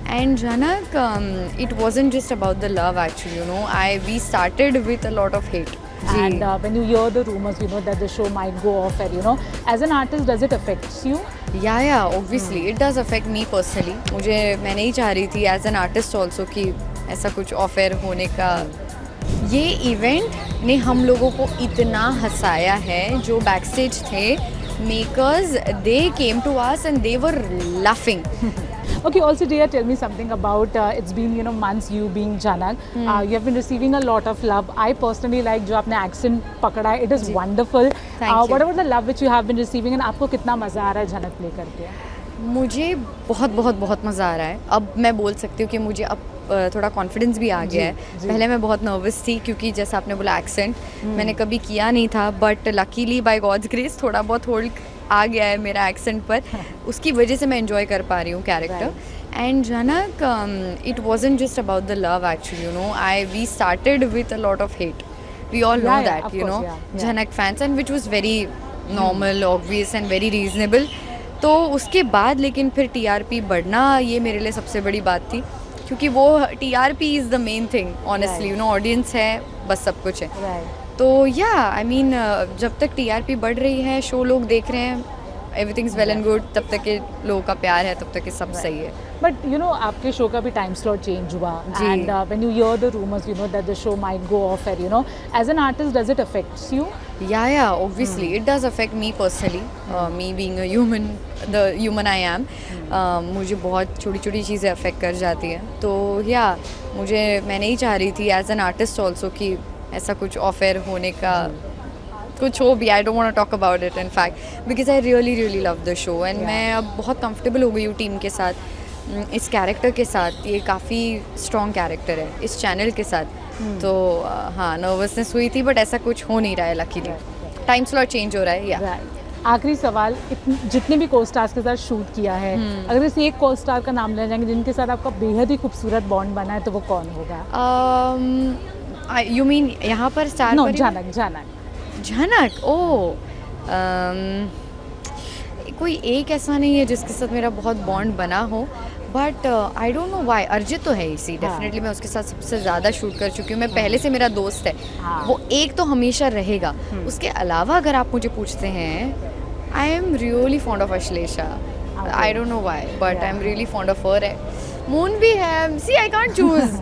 And Janak, it wasn't just about the love actually, you know. We started with a lot of hate. And when you hear the rumors, that the show might go off air, as an artist, does it affect you? Yeah, obviously it does affect me personally. मैं नहीं चाह रही थी as an artist also कि ऐसा कुछ of air होने का। ये इवेंट ने हम लोगों को इतना हंसाया है, जो बैक स्टेज थे makers, they came to us and they were laughing. Okay, also Jaya, tell me something about it's been months you being Janak. You have been receiving a lot of love. I personally like जो आपने accent पकड़ा है, it is wonderful. Thank you. What about the love which you have been receiving and आपको कितना मज़ा आ रहा है झनक प्ले करके? मुझे बहुत बहुत बहुत मज़ा आ रहा है। अब मैं बोल सकती हूँ कि मुझे अब थोड़ा कॉन्फिडेंस भी आ गया है। पहले मैं बहुत नर्वस थी क्योंकि जैसा आपने बोला एक्सेंट मैंने कभी किया नहीं था, but luckily by God's grace थोड़ा बहुत होल्ड आ गया है मेरा एक्सेंट पर। उसकी वजह से मैं एंजॉय कर पा रही हूँ character. And Janak, it wasn't just about the love actually, you know. We started with a lot of hate, we all know that, you know, Janak fans, and which was very normal, obvious and very reasonable. तो उसके बाद लेकिन फिर TRP बढ़ना, ये मेरे लिए सबसे बड़ी बात थी, क्योंकि वो TRP is the main thing honestly, you know. Audience है, बस सब कुछ है। तो या आई मीन जब तक टीआरपी बढ़ रही है, शो लोग देख रहे हैं, everything is well and good, तब तक के लोगों का प्यार है, तब तक के सब सही है। बट आपके शो का भी टाइम स्लॉट चेंज हुआ, and when you hear the rumours that the show might go off air, as an artist does it affects you? Yeah, obviously it does affect me personally. Me being a human, the human I am, मुझे बहुत छोटी छोटी चीज़ें affect कर जाती हैं। तो मैं नहीं चाह रही थी एज एन आर्टिस्ट ऑल्सो कि ऐसा कुछ ऑफ एयर होने का कुछ हो भी। I don't want to talk about it in fact, because I really love the show, and मैं अब बहुत कंफर्टेबल हो गई हूँ टीम के साथ, इस कैरेक्टर के साथ। ये काफ़ी स्ट्रॉन्ग कैरेक्टर है इस चैनल के साथ। तो हाँ, नर्वसनेस हुई थी, बट ऐसा कुछ हो नहीं रहा है लकीली। टाइम स्लॉट चेंज हो रहा है। या आखिरी सवाल, जितने भी को स्टार्स के साथ शूट किया है, अगर इस एक को स्टार का नाम ले जाएंगे जिनके साथ आपका बेहद ही खूबसूरत बॉन्ड बना है, तो वो कौन होगा? यू मीन यहाँ पर स्टार? नो, जनक। जनक, ओ कोई एक ऐसा नहीं है जिसके साथ मेरा बहुत बॉन्ड बना हो, but I don't know Y. अर्जित तो है इसी, डेफिनेटली मैं उसके साथ सबसे ज़्यादा शूट कर चुकी हूँ। मैं पहले से मेरा दोस्त है, वो एक तो हमेशा रहेगा। उसके अलावा अगर आप मुझे पूछते हैं, I am really fond of Ashlesha. I don't know why, but I am really fond of her. Moon भी है, see I can't choose.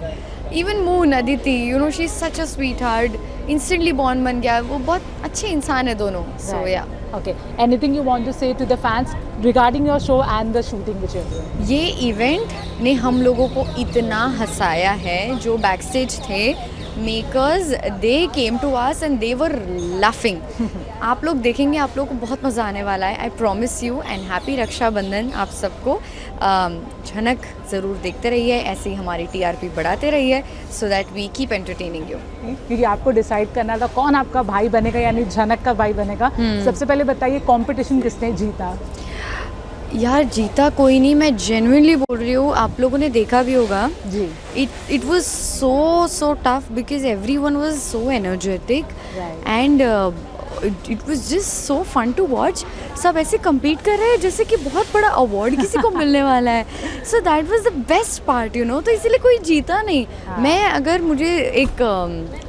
Even Moon, Aditi, you know, she is such a sweetheart, instantly bond बन गया। वो बहुत अच्छे इंसान है दोनों। सो या Okay. Anything you want to say to the fans regarding your show and the shooting which you're doing? ये इवेंट ने हम लोगों को इतना हंसाया है, जो बैक स्टेज थे makers, they came to us and they were laughing. आप लोग देखेंगे, आप लोगों को बहुत मज़ा आने वाला है, I promise you. And happy Rakshabandhan आप सबको। झनक ज़रूर देखते रहिए, ऐसे ही हमारी टीआरपी बढ़ाते रहिए, so that we keep entertaining you. क्योंकि आपको डिसाइड करना था कौन आपका भाई बनेगा, यानी झनक का भाई बनेगा। सबसे पहले बताइए, कंपटीशन किसने जीता? यार, जीता कोई नहीं, मैं जेन्युइनली बोल रही हूँ। आप लोगों ने देखा भी होगा जी, it was so tough, because everyone was so energetic, and it was just so fun to watch. सब ऐसे compete कर रहे हैं जैसे कि बहुत बड़ा अवार्ड किसी को मिलने वाला है। So that was the best part, you know. तो इसीलिए कोई जीता नहीं। मैं अगर मुझे एक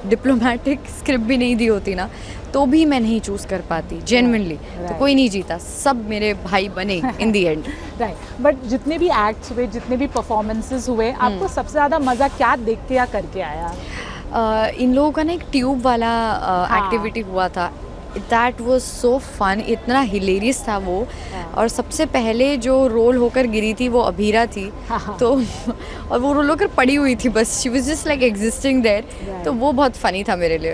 डिप्लोमेटिक स्क्रिप्ट भी नहीं दी होती ना, तो भी मैं नहीं चूज़ कर पाती जेन्युइनली। तो कोई नहीं जीता, सब मेरे भाई बने इन दी एंड। राइट। बट जितने भी एक्ट्स हुए, जितने भी परफॉर्मेंसेस हुए, आपको सबसे ज़्यादा मज़ा क्या देख के या करके आया? इन लोगों का ना एक ट्यूब वाला एक्टिविटी हुआ था, दैट वॉज सो फन, इतना हिलेरियस था वो। और सबसे पहले जो रोल होकर गिरी थी वो अभीरा थी। तो और वो रोल होकर पड़ी हुई थी, बस she was just like existing there. तो वो बहुत फनी था मेरे लिए।